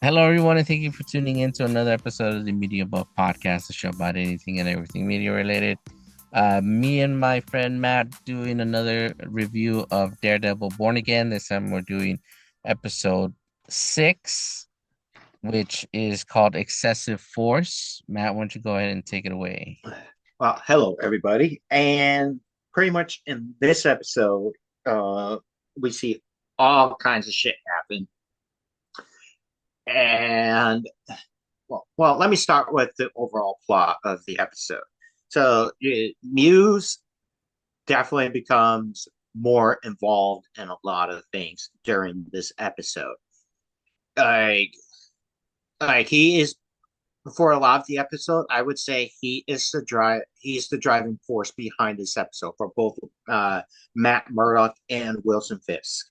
Hello, everyone, and thank you for tuning in to another episode of the Media Buff Podcast, a show about anything and everything media related. Me and my friend Matt doing another review of Daredevil Born Again. This time we're doing episode 6, which is called Excessive Force. Matt, why don't you go ahead and take it away? Well, hello everybody, and pretty much in this episode, we see all kinds of shit happen. And let me start with the overall plot of the episode. So, Muse definitely becomes more involved in a lot of things during this episode. Like, like he is for a lot of the episode, I would say he is the drive. He's the driving force behind this episode for both Matt Murdock and Wilson Fisk.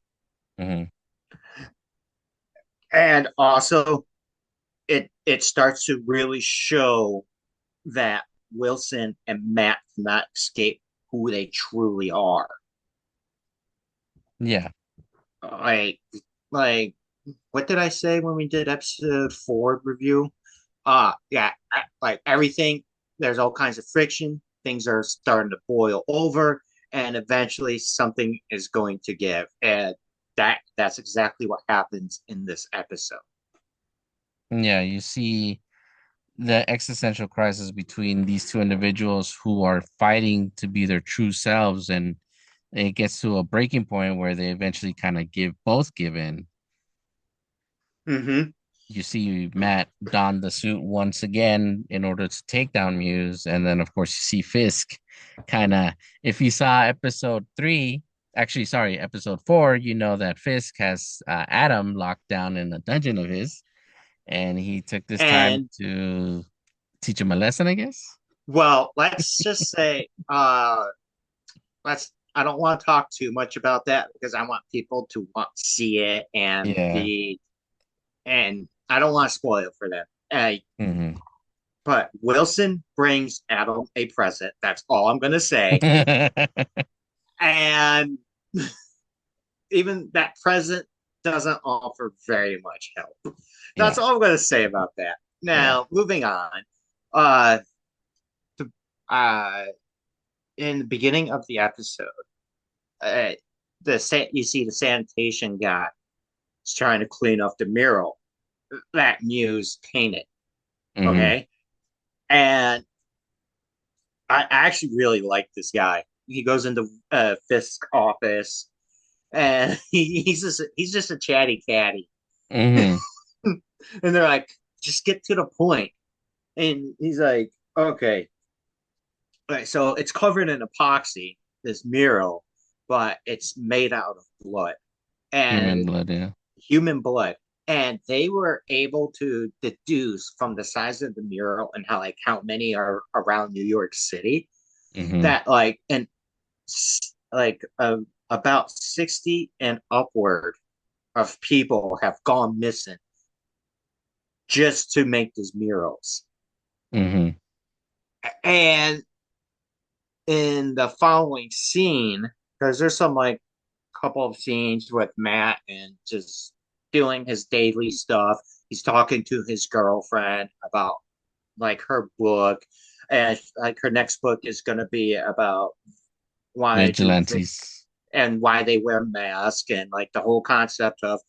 Hmm. And also, it starts to really show that Wilson and Matt cannot escape who they truly are. Yeah. Like, like, what did I say when we did episode 4 review? Yeah, like everything, there's all kinds of friction. Things are starting to boil over, and eventually something is going to give. And that's exactly what happens in this episode. Yeah, you see the existential crisis between these two individuals who are fighting to be their true selves, and it gets to a breaking point where they eventually kind of give in. Mm-hmm. You see Matt don the suit once again in order to take down Muse, and then of course you see Fisk kind of, if you saw episode 3, actually sorry, episode 4, you know that Fisk has Adam locked down in a dungeon of his, and he took this time And to teach him a lesson, I guess. let's just say, let's. I don't want to talk too much about that because I want people to want to see it Yeah. and I don't want to spoil it for them. Hmm. But Wilson brings Adam a present. That's all I'm going to say. And even that present doesn't offer very much help. That's Yeah. all I'm going to say about that. Yeah. Now, moving on. Uh, to, uh, in the beginning of the episode, uh, you see the sanitation guy is trying to clean up the mural that Muse painted. Hmm. Okay, and I actually really like this guy. He goes into Fisk's office, and he's just a chatty catty, Hmm. and they're like, just get to the point. And he's like, okay, right. So it's covered in epoxy, this mural, but it's made out of blood Human and blood, yeah. human blood. And they were able to deduce from the size of the mural and how many are around New York City Hmm. that like about 60 and upward of people have gone missing just to make these murals. Hmm. And in the following scene, because there's some like couple of scenes with Matt and just doing his daily stuff. He's talking to his girlfriend about like her book, and like her next book is going to be about why do Vigilantes. and why they wear masks and like the whole concept of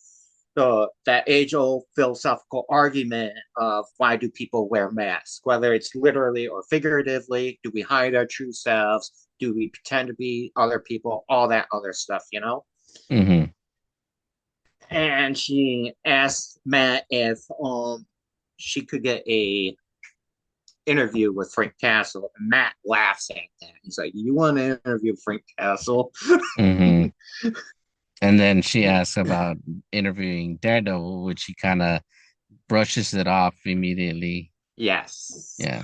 that age old philosophical argument of why do people wear masks, whether it's literally or figuratively. Do we hide our true selves? Do we pretend to be other people? All that other stuff, you know? Hmm. And she asked Matt if she could get a interview with Frank Castle. And Matt laughs at that. He's like, "You want to interview Frank Castle?" Hmm. And then she asks about interviewing Daredevil, which he kind of brushes it off immediately. Yes. Yeah.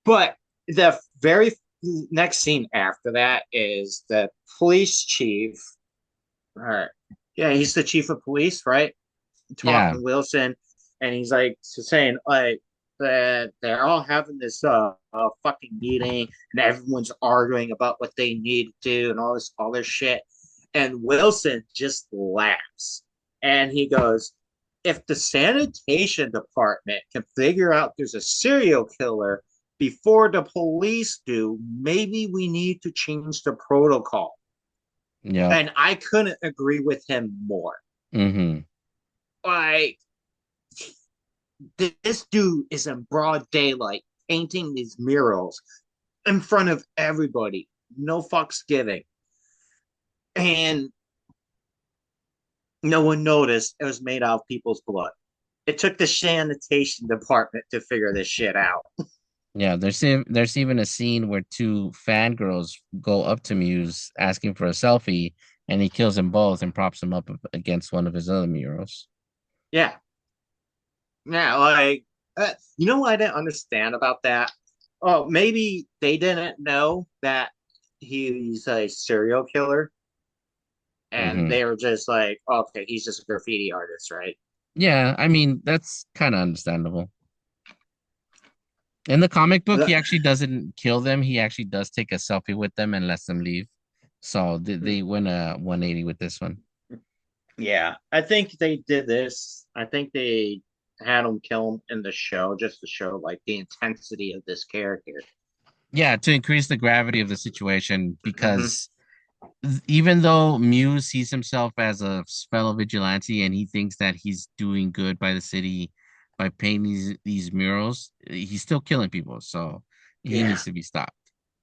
But the very next scene after that is the police chief. Yeah, he's the chief of police, right? Talking Yeah. to Wilson, and he's like saying like that they're all having this fucking meeting, and everyone's arguing about what they need to do and all this other shit. And Wilson just laughs, and he goes, if the sanitation department can figure out there's a serial killer before the police do, maybe we need to change the protocol. Yep. And I couldn't agree with him more. Mm-hmm. Like, this dude is in broad daylight painting these murals in front of everybody, no fucks giving. And no one noticed it was made out of people's blood. It took the sanitation department to figure this shit out. Yeah, there's even a scene where two fangirls go up to Muse asking for a selfie, and he kills them both and props them up against one of his other murals. Yeah. Yeah, like, you know what I didn't understand about that? Oh, maybe they didn't know that he's a serial killer, and Hmm. they were just like, okay, he's just a graffiti artist, right? Yeah, I mean that's kind of understandable. In the comic book, he actually doesn't kill them. He actually does take a selfie with them and lets them leave. So they win a 180 with this one. Yeah, I think they did this. I think they had him kill him in the show just to show like the intensity of this character. Yeah, to increase the gravity of the situation, Hmm. because even though Muse sees himself as a fellow vigilante and he thinks that he's doing good by the city by painting these murals, he's still killing people. So he Yeah, needs to be stopped.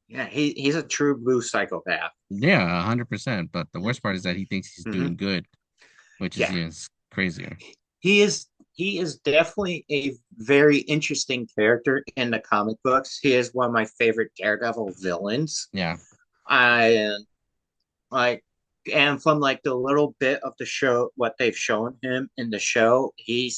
yeah, he's a true blue psychopath. Yeah, 100%. But the worst part is that he thinks he's Hmm. doing good, which is Yeah, even crazier. he is definitely a very interesting character in the comic books. He is one of my favorite Daredevil villains. Yeah. I like, and from like the little bit of the show, what they've shown him in the show, he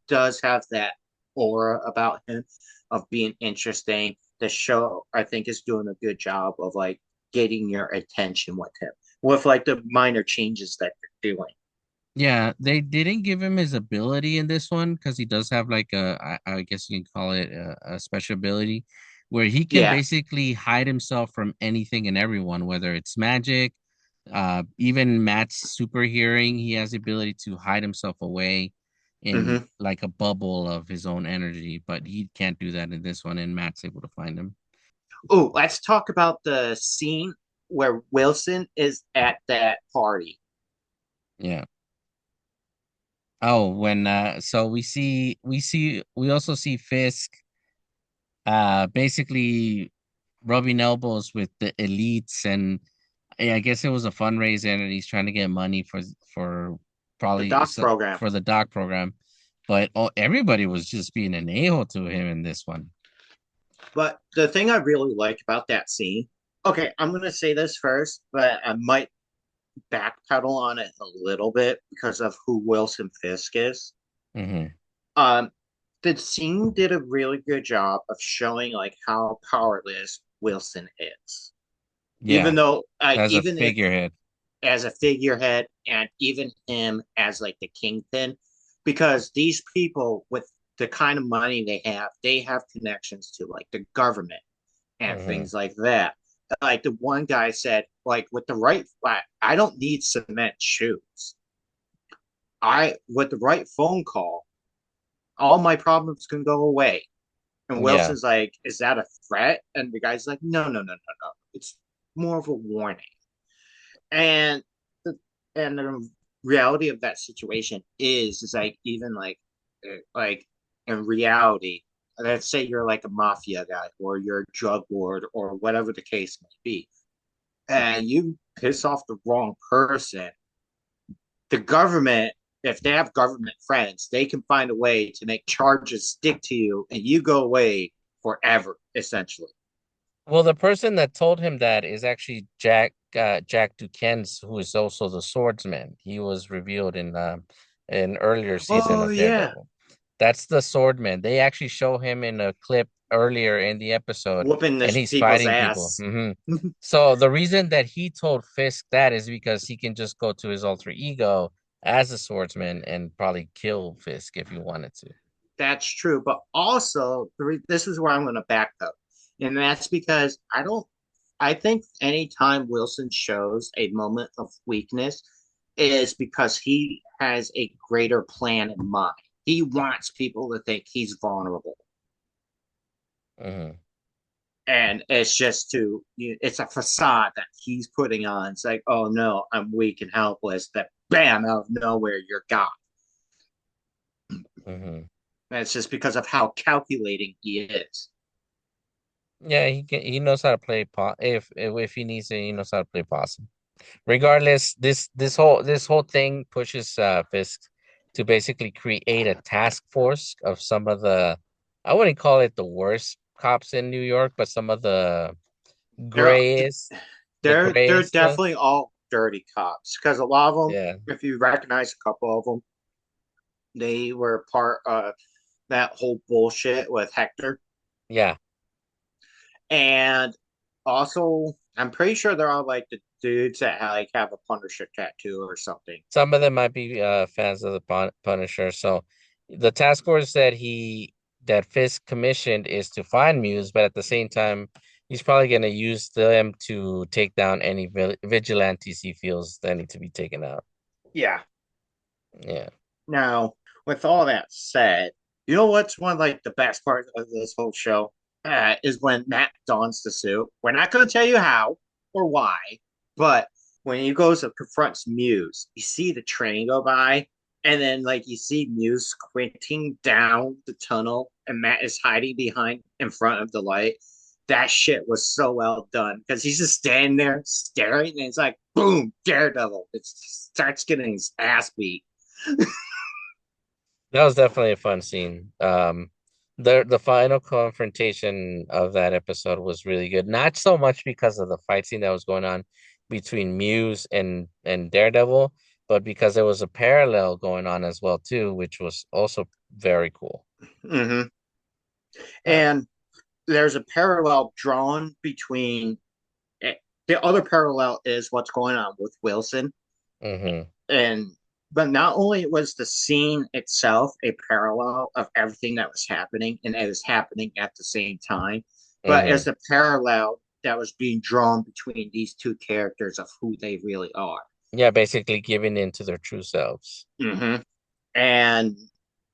does have that aura about him of being interesting. The show, I think, is doing a good job of like getting your attention with him, with like the minor changes that they're doing. Yeah, they didn't give him his ability in this one because he does have like I guess you can call it a special ability where he can Yeah. basically hide himself from anything and everyone, whether it's magic, even Matt's super hearing. He has the ability to hide himself away in Mm-hmm. like a bubble of his own energy, but he can't do that in this one, and Matt's able to find him. Oh, let's talk about the scene where Wilson is at that party. Yeah. Oh, when so we also see Fisk basically rubbing elbows with the elites, and yeah, I guess it was a fundraiser and he's trying to get money for The probably doc program. for the doc program, but everybody was just being an a-hole to him in this one. But the thing I really like about that scene, okay, I'm going to say this first, but I might backpedal on it a little bit because of who Wilson Fisk is. Hmm. Um, the scene did a really good job of showing like how powerless Wilson is. Yeah, Even though, as a even if figurehead. as a figurehead and even him as like the kingpin, because these people with the kind of money they have connections to like the government and Hmm. things like that. Like the one guy said, like with the right, I don't need cement shoes. I with the right phone call, all my problems can go away. And Yeah. Wilson's like, is that a threat? And the guy's like, no, no, no, no, no. It's more of a warning. And the and the reality of that situation is like even like in reality, let's say you're like a mafia guy or you're a drug lord or whatever the case may be, and you piss off the wrong person, the government, if they have government friends, they can find a way to make charges stick to you and you go away forever, essentially. Well, the person that told him that is actually Jack Duquesne, who is also the swordsman. He was revealed in an earlier season Oh of yeah, Daredevil. That's the swordman. They actually show him in a clip earlier in the episode, whooping and this he's people's fighting people. ass. So the reason that he told Fisk that is because he can just go to his alter ego as a swordsman and probably kill Fisk if he wanted to. That's true, but also this is where I'm going to back up, and that's because I don't. I think anytime Wilson shows a moment of weakness, is because he has a greater plan in mind. He wants people to think he's vulnerable. Hmm. And it's just it's a facade that he's putting on. It's like, oh no, I'm weak and helpless. That bam, out of nowhere, you're gone. Hmm. And it's just because of how calculating he is. Yeah, he knows how to play if he needs to, he knows how to play possum. Regardless, this whole thing pushes Fisk to basically create a task force of some of the, I wouldn't call it the worst cops in New York, but some of They're grayest, the they're grayest ones. definitely all dirty cops because a lot of them, Yeah, if you recognize a couple of them, they were part of that whole bullshit with Hector. yeah. And also, I'm pretty sure they're all like the dudes that like have a Punisher tattoo or something. Some of them might be fans of the Punisher. So the task force that Fisk commissioned is to find Muse, but at the same time, he's probably going to use them to take down any vigilantes he feels that need to be taken out. Yeah. Yeah. Now, with all that said, you know what's one of like the best parts of this whole show? Is when Matt dons the suit. We're not going to tell you how or why, but when he goes and confronts Muse, you see the train go by, and then like you see Muse squinting down the tunnel, and Matt is hiding behind in front of the light. That shit was so well done because he's just standing there staring, and it's like boom, Daredevil. It starts getting his ass beat. That was definitely a fun scene. The final confrontation of that episode was really good. Not so much because of the fight scene that was going on between Muse and Daredevil, but because there was a parallel going on as well too, which was also very cool. Mm-hmm. Uh, And there's a parallel drawn between the other parallel is what's going on with Wilson. mm-hmm, And but not only was the scene itself a parallel of everything that was happening and it was happening at the same time, but mm-hmm. as a parallel that was being drawn between these two characters of who they really are. Yeah, basically giving in to their true selves. Mm-hmm. And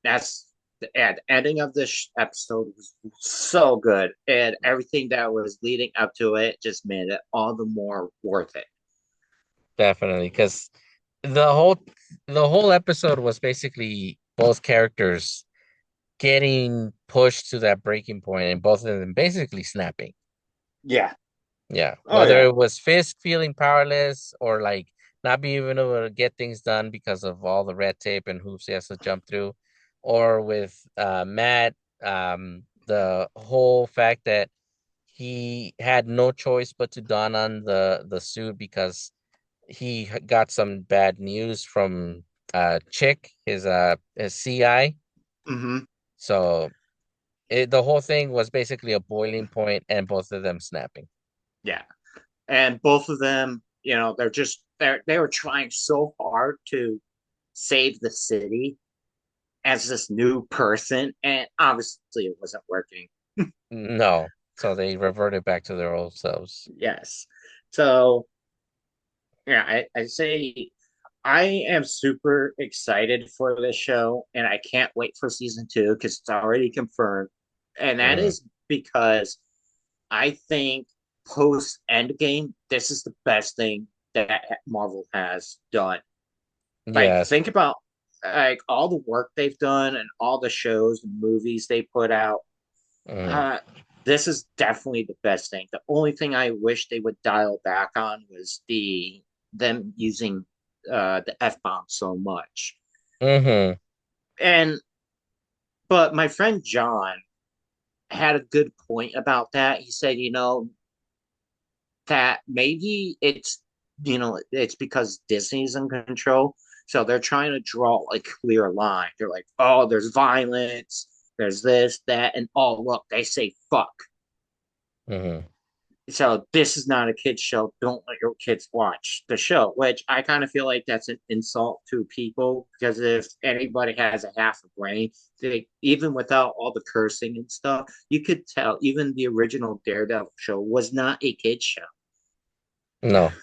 that's the ending of this episode was so good, and everything that was leading up to it just made it all the more worth it. Definitely, because the whole the whole episode was basically both characters getting pushed to that breaking point and both of them basically snapping. Yeah. Yeah. Oh Whether yeah. it was Fisk feeling powerless or like not being able to get things done because of all the red tape and hoops he has to jump through, or with Matt, the whole fact that he had no choice but to don on the suit because he got some bad news from Chick, his CI. Mm-hmm. So the whole thing was basically a boiling point and both of them snapping. Yeah. And both of them, they were trying so hard to save the city as this new person, and obviously it wasn't working. No. So they reverted back to their old selves. Yes. So yeah, I say I am super excited for this show, and I can't wait for season two because it's already confirmed. And that Hmm. is because I think post Endgame, this is the best thing that Marvel has done. Like, Yes. think about like all the work they've done and all the shows and movies they put out. Hmm. Uh, this is definitely the best thing. The only thing I wish they would dial back on was them using the F bomb so much. Hmm. And but my friend John had a good point about that. He said, that maybe it's because Disney's in control. So they're trying to draw a clear line. They're like, oh, there's violence, there's this, that, and oh look, they say fuck. Hmm. So this is not a kids show. Don't let your kids watch the show, which I kind of feel like that's an insult to people because if anybody has a half a brain, even without all the cursing and stuff, you could tell even the original Daredevil show was not a kids show. No.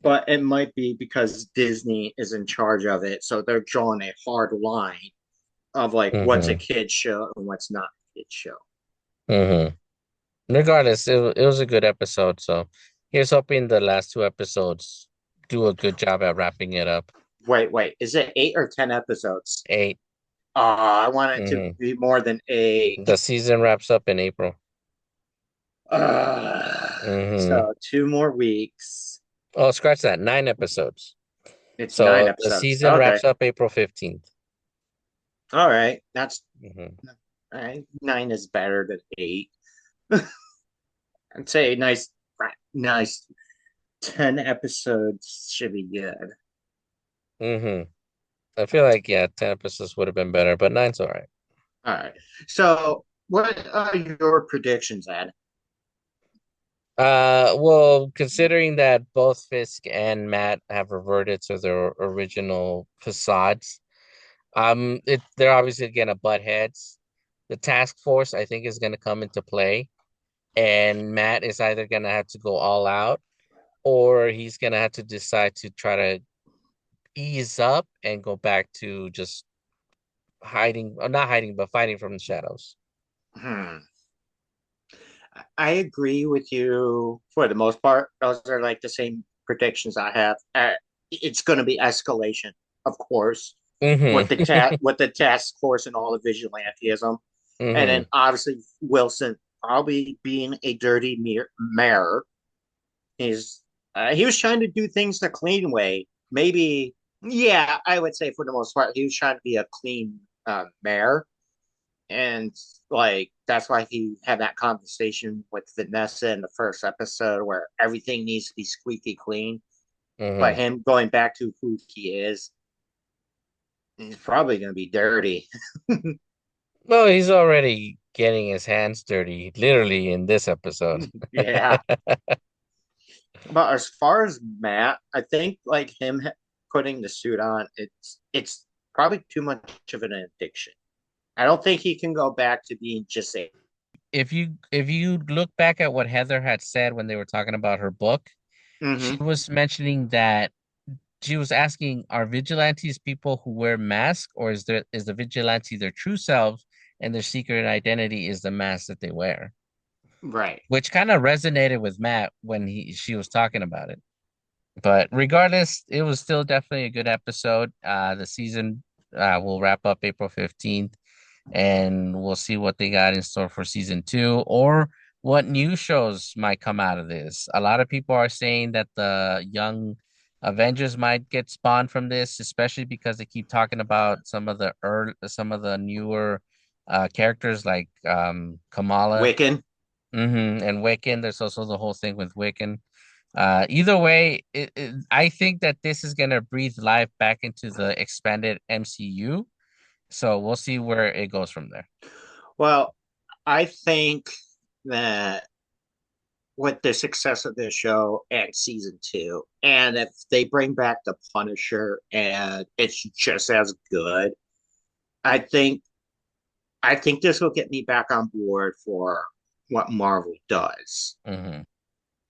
but it might be because Disney is in charge of it, so they're drawing a hard line of like what's a Hmm. kid show and what's not a kid show. Hmm. Regardless, it was a good episode. So here's hoping the last two episodes do a good job at wrapping it up. Wait, is it 8 or 10 episodes? 8. I want it to Hmm. be more than eight. The season wraps up in April. Hmm. So 2 more weeks. Oh, scratch that. 9 episodes. It's nine So the episodes. season Okay, wraps up April 15th. all right. That's Hmm. all right. 9 is better than 8. I'd say nice 10 episodes should be good. Hmm. I feel like, yeah, 10 episodes would have been better, but nine's all right. All right. So, what are your predictions, Ed? Well, considering that both Fisk and Matt have reverted to their original facades, they're obviously gonna butt heads. The task force, I think, is gonna come into play, and Matt is either gonna have to go all out, or he's gonna have to decide to try to ease up and go back to just hiding, or not hiding, but fighting from the shadows. Hmm. I agree with you for the most part. Those are like the same predictions I have. It's going to be escalation, of course, Hmm. with the task force and all the vigilantism, and then Hmm. obviously Wilson probably being a dirty mayor. He's he was trying to do things the clean way. Maybe, yeah, I would say for the most part, he was trying to be a clean mayor, and like that's why he had that conversation with Vanessa in the first episode where everything needs to be squeaky clean. But Hmm. him going back to who he is, he's probably going to be dirty. Well, he's already getting his hands dirty, literally in this episode. Yeah. But as far as Matt, I think like him putting the suit on, it's probably too much of an addiction. I don't think he can go back to being just a. If you look back at what Heather had said when they were talking about her book, she Mm-hmm. was mentioning that she was asking, are vigilantes people who wear masks, or is the vigilante their true selves and their secret identity is the mask that they wear? Right. Which kind of resonated with Matt when she was talking about it. But regardless, it was still definitely a good episode. The season will wrap up April 15th, and we'll see what they got in store for season two or what new shows might come out of this. A lot of people are saying that the young Avengers might get spawned from this, especially because they keep talking about some of the newer characters like Kamala. Wiccan. And Wiccan. There's also the whole thing with Wiccan. Either way, I think that this is gonna breathe life back into the expanded MCU. So we'll see where it goes from there. Well, I think that with the success of this show and season two, and if they bring back the Punisher and it's just as good, I think I think this will get me back on board for what Marvel does Hmm.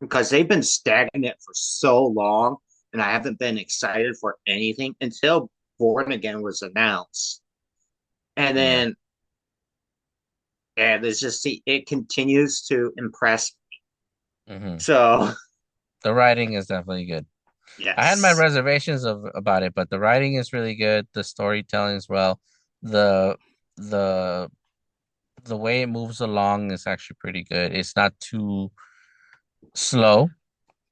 because they've been stagnant for so long, and I haven't been excited for anything until Born Again was announced, and Yeah. then and it's just it continues to impress. Hmm. So The writing is definitely good. I had my yes, reservations of about it, but the writing is really good. The storytelling as well. The the the way it moves along is actually pretty good. It's not too slow,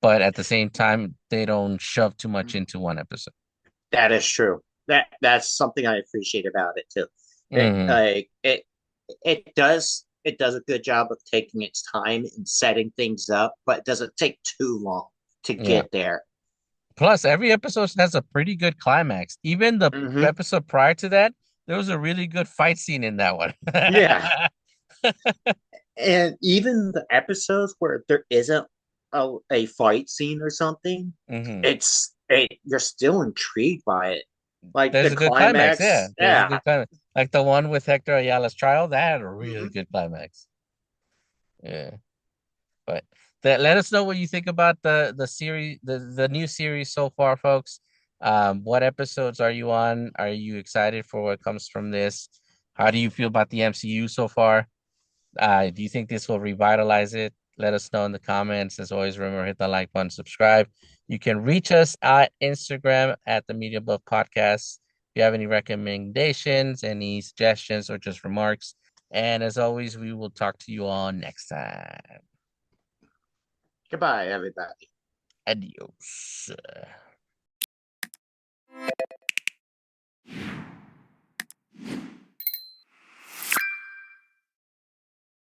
but at the same time, they don't shove too much into one episode. that is true. That's something I appreciate about it too. It Hmm. like it does a good job of taking its time and setting things up, but it doesn't take too long to Yeah. get there. Plus, every episode has a pretty good climax. Even the Hmm. episode prior to that, there was a really good fight scene in that one. Yeah, and even the episodes where there isn't a fight scene or something, Hmm. you're still intrigued by it. Like There's the a good climax. Yeah, climax, there's a yeah. good climax. Like the one with Hector Ayala's trial, that had a really Hmm. good climax. Yeah, but let us know what you think about the series, the new series so far, folks. What episodes are you on? Are you excited for what comes from this? How do you feel about the MCU so far? Do you think this will revitalize it? Let us know in the comments. As always, remember, hit the like button, subscribe. You can reach us at Instagram at the Media Above Podcast. If you have any recommendations, any suggestions, or just remarks. And as always, we will talk to you all next time. Goodbye, everybody. Adios.